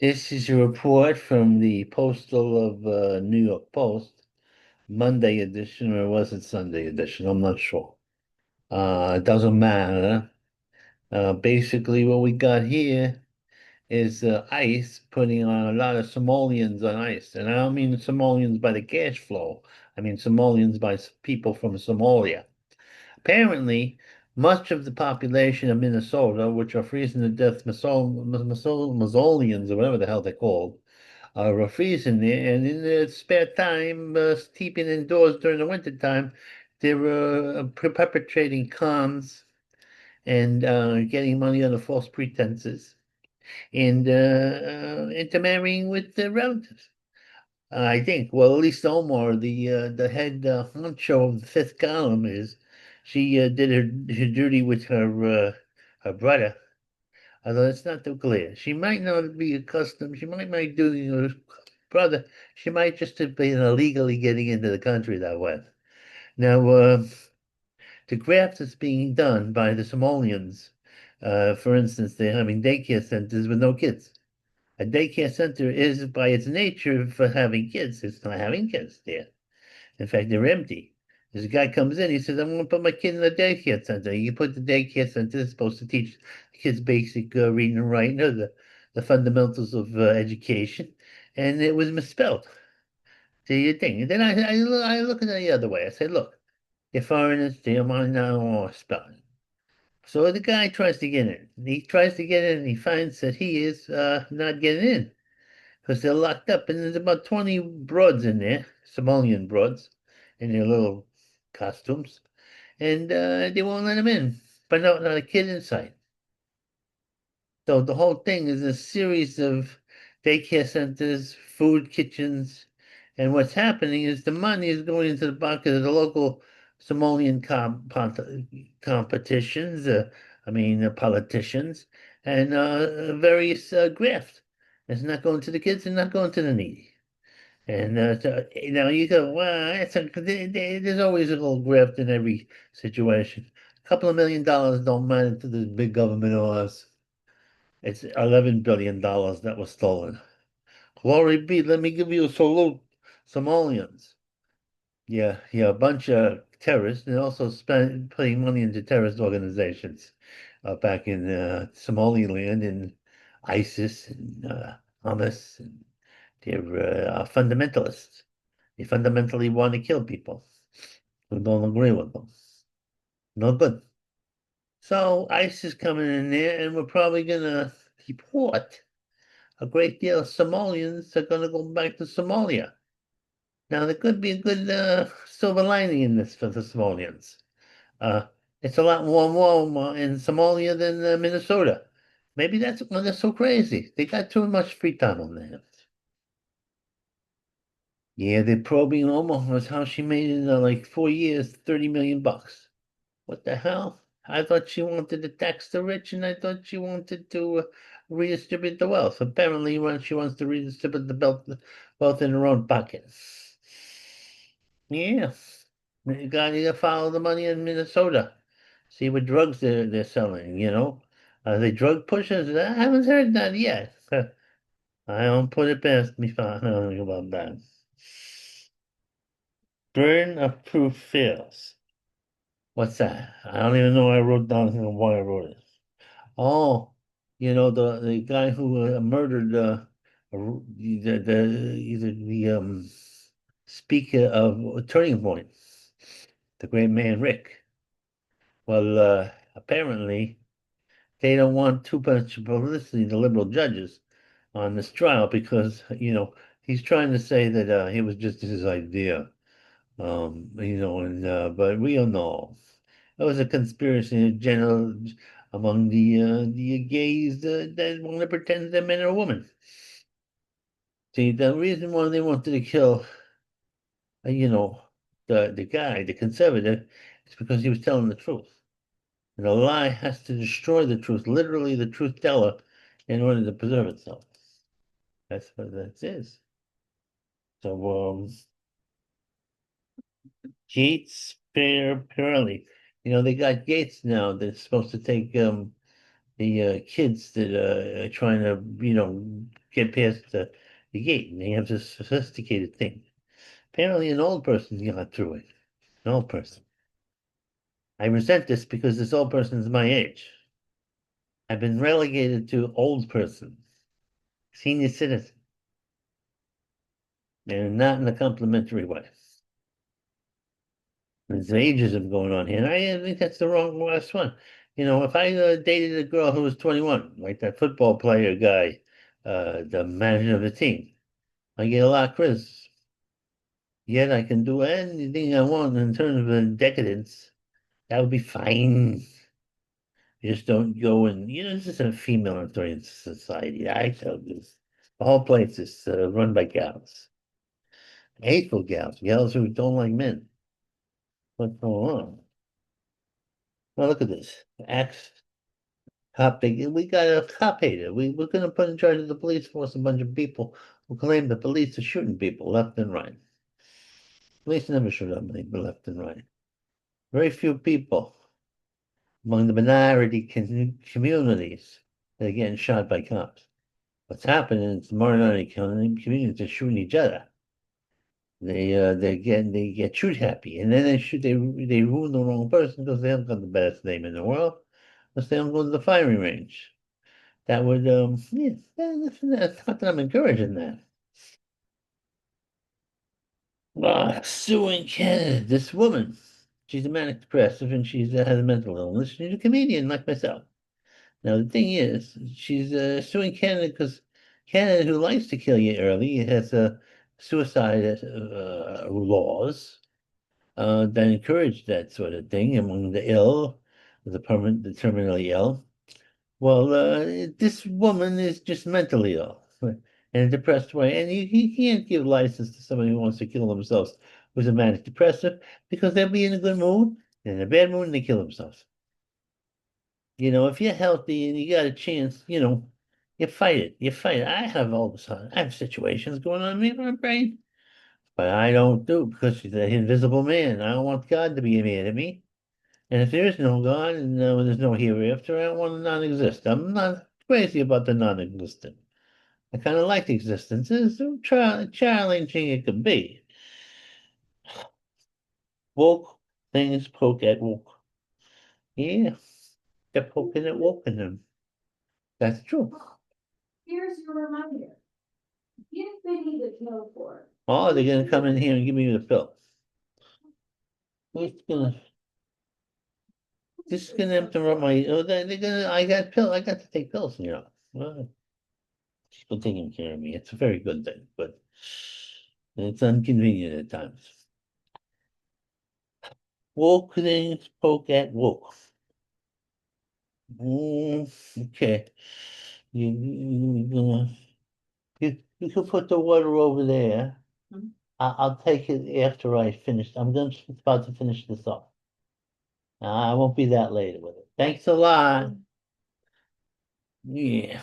This is a report from the Postal of New York Post, Monday edition, or was it Sunday edition? I'm not sure. It doesn't matter. Basically, what we got here is ICE putting on a lot of Somalians on ICE. And I don't mean Somalians by the cash flow. I mean Somalians by people from Somalia. Apparently, much of the population of Minnesota, which are freezing to death Masolians, or whatever the hell they're called, freezing there, and in their spare time, sleeping indoors during the winter time, they were perpetrating cons and getting money under false pretenses and intermarrying with their relatives. I think, well, at least Omar, the head honcho of the fifth column, is she did her duty with her brother, although it's not too clear. She might not be accustomed. She might be doing her brother. She might just have been illegally getting into the country that way. Now, the graft that's being done by the Somalians, for instance, they're having daycare centers with no kids. A daycare center is, by its nature, for having kids. It's not having kids there. In fact, they're empty. This guy comes in, he says, I'm going to put my kid in a daycare center. You put the daycare center, it's supposed to teach kids basic reading and writing, or the fundamentals of education, and it was misspelled. Do you think? And then I look at it the other way. I say, look, you're foreigners, do you mind now spelling? So the guy tries to get in. He tries to get in, and he finds that he is not getting in because they're locked up. And there's about 20 broads in there, Somalian broads, in their little costumes, and they won't let him in. But no, not a kid inside. So the whole thing is a series of daycare centers, food kitchens, and what's happening is the money is going into the pocket of the local Somalian competitions, politicians, and various graft. It's not going to the kids and not going to the needy. And you go, well, there's always a little graft in every situation. A couple of $1 million don't matter to the big government of us. It's $11 billion that was stolen. Glory be. Let me give you a salute, Somalians. Yeah, yeah, a bunch of terrorists, and also spent putting money into terrorist organizations back in Somaliland and ISIS and Hamas. And they're fundamentalists. They fundamentally want to kill people who don't agree with them. No good. So ICE is coming in there, and we're probably going to deport a great deal of Somalians are going to go back to Somalia. Now, there could be a good silver lining in this for the Somalians. Uh, it's a lot more warm in Somalia than Minnesota. Maybe that's why they're so crazy. They got too much free time on their hands. Yeah, they're probing Omaha's how she made in like 4 years, 30 million bucks. What the hell? I thought she wanted to tax the rich, and I thought she wanted to redistribute the wealth. Apparently, she wants to redistribute the wealth in her own pocket. Yeah, you gotta follow the money in Minnesota. See what drugs they're selling. Are they drug pushers? I haven't heard that yet. I don't put it past me. I don't know about that. Burden of proof fails. What's that? I don't even know I wrote down here why I wrote it. Oh, the guy who murdered the speaker of Turning Point, the great man Rick. Well, apparently they don't want too much publicity, the liberal judges, on this trial because he's trying to say that it was just his idea. But we don't know. It was a conspiracy in general among the gays that want to pretend they're men or women. See, the reason why they wanted to kill, uh, you know, the guy, the conservative, is because he was telling the truth. And a lie has to destroy the truth, literally the truth teller, in order to preserve itself. That's what that is. So, Gates Pirelli. They got Gates now that's supposed to take the kids that are trying to, get past the gate, and they have this sophisticated thing. Apparently, an old person got through it. An old person. I resent this because this old person is my age. I've been relegated to old person, senior citizen, and not in a complimentary way. There's ageism going on here, and I think that's the wrong last one. If I dated a girl who was 21, like that football player guy, the manager of the team, I get a lot of criticism. Yet I can do anything I want in terms of decadence. That would be fine. You just don't go and, this is a female-oriented society. I tell you this. The whole place is run by gals. Hateful gals who don't like men. What's going on? Well, look at this. Axe, cop, we got a cop hater. We're going to put in charge of the police force a bunch of people who claim the police are shooting people left and right. Police never shoot up people left and right. Very few people among the minority communities that are getting shot by cops. What's happening is the minority communities are shooting each other. They get shoot happy, and then they ruin the wrong person because they haven't got the best name in the world, because they don't go to the firing range. That would yeah, that's not that I'm encouraging that. Suing Canada, this woman, she's a manic depressive and she's has a mental illness. She's a comedian like myself. Now the thing is, she's suing Canada because Canada, who likes to kill you early, has suicide laws that encourage that sort of thing among the ill, the terminally ill. Well, this woman is just mentally ill in a depressed way, and you can't give license to somebody who wants to kill themselves who's a manic depressive because they'll be in a good mood, and in a bad mood, and they kill themselves. If you're healthy and you got a chance, you fight it. You fight it. I have all the time. I have situations going on in my brain, but I don't do it because she's an invisible man. I don't want God to be mad at me. And if there is no God and there's no hereafter, I don't want to non-exist. I'm not crazy about the non-existent. I kind of like the existence. It's so challenging it could be. Woke things poke at woke. Yeah, they're poking at woke in them. That's true. Here's your reminder. If they need a pill for it. Oh, they're gonna come in here and give me the pill. Who's gonna? This is gonna interrupt my. Oh, they're gonna. I got pill. I got to take pills. Well, people taking care of me. It's a very good thing, but it's inconvenient at times. Woke things poke at woke. Okay. You could put the water over there. Mhm. I'll take it after I finish. I'm just about to finish this off. I won't be that late with it. Thanks a lot. Yeah.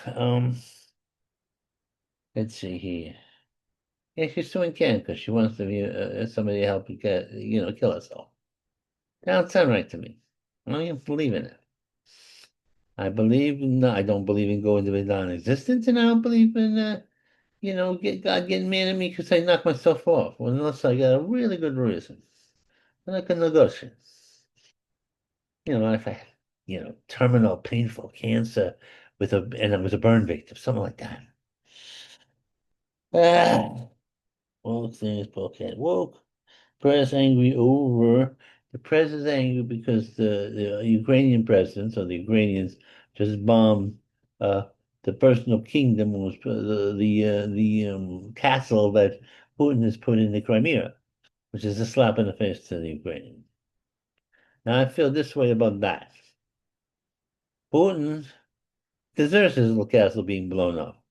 Let's see here. Yeah, she's suing Ken because she wants to be somebody to help kill herself. Sounds sound right to me. I don't even believe in it. I don't believe in going to non-existence, and I don't believe in get God getting mad at me because I knocked myself off. Well, unless I got a really good reason. Then I can negotiate. If I had, terminal painful cancer and I was a burn victim, something like that. Ah, woke things, okay. Woke. Press angry over. The press is angry because the Ukrainian president, or the Ukrainians, just bombed uh, the personal kingdom, was the castle that Putin has put in the Crimea, which is a slap in the face to the Ukrainians. Now I feel this way about that. Putin deserves his little castle being blown up.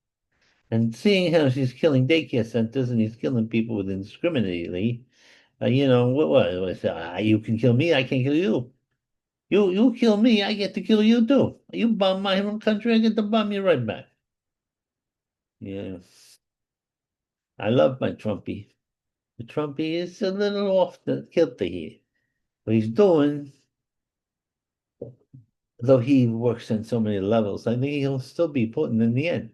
And seeing how he's killing daycare centers and he's killing people indiscriminately, what I say? You can kill me, I can kill you. You kill me, I get to kill you too. You bomb my home country, I get to bomb you right back. Yeah, I love my Trumpy. The Trumpy is a little off the kilter here. What he's doing, though he works on so many levels, I think he'll still be Putin in the end.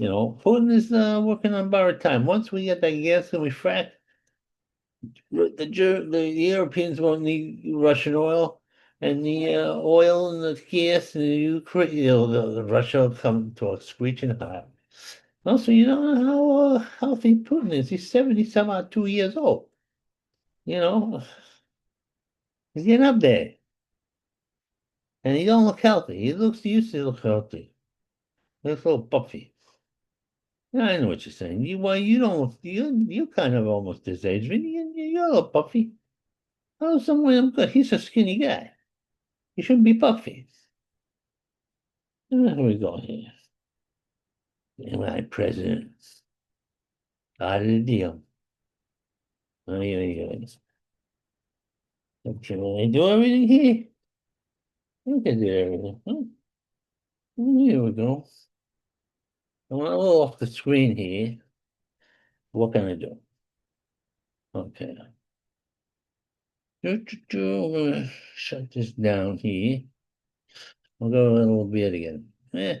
Putin is working on borrowed time. Once we get that gas and we frack, the Europeans won't need Russian oil, and the oil and the gas and the Ukraine, the Russia will come to a screeching halt. Also, you know how healthy Putin is. He's 70 some odd 2 years old. You know, he's getting up there, and he don't look healthy. He used to look healthy. He looks a little puffy. Yeah, I know what you're saying. You don't look, you're kind of almost his age, but you're a little puffy. Oh, someone good. He's a skinny guy. He shouldn't be puffy. Here we go here. Am I president? Out of the deal. Oh, yeah. Okay, will I do everything here? I can do everything. Here we go. I'm a little off the screen here. What can I do? Okay. I'm gonna shut this down here. I'll go a little bit again. I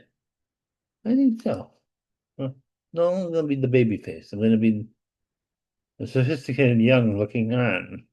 think so. Huh. No, I'm gonna be the baby face. I'm gonna be the sophisticated young looking on.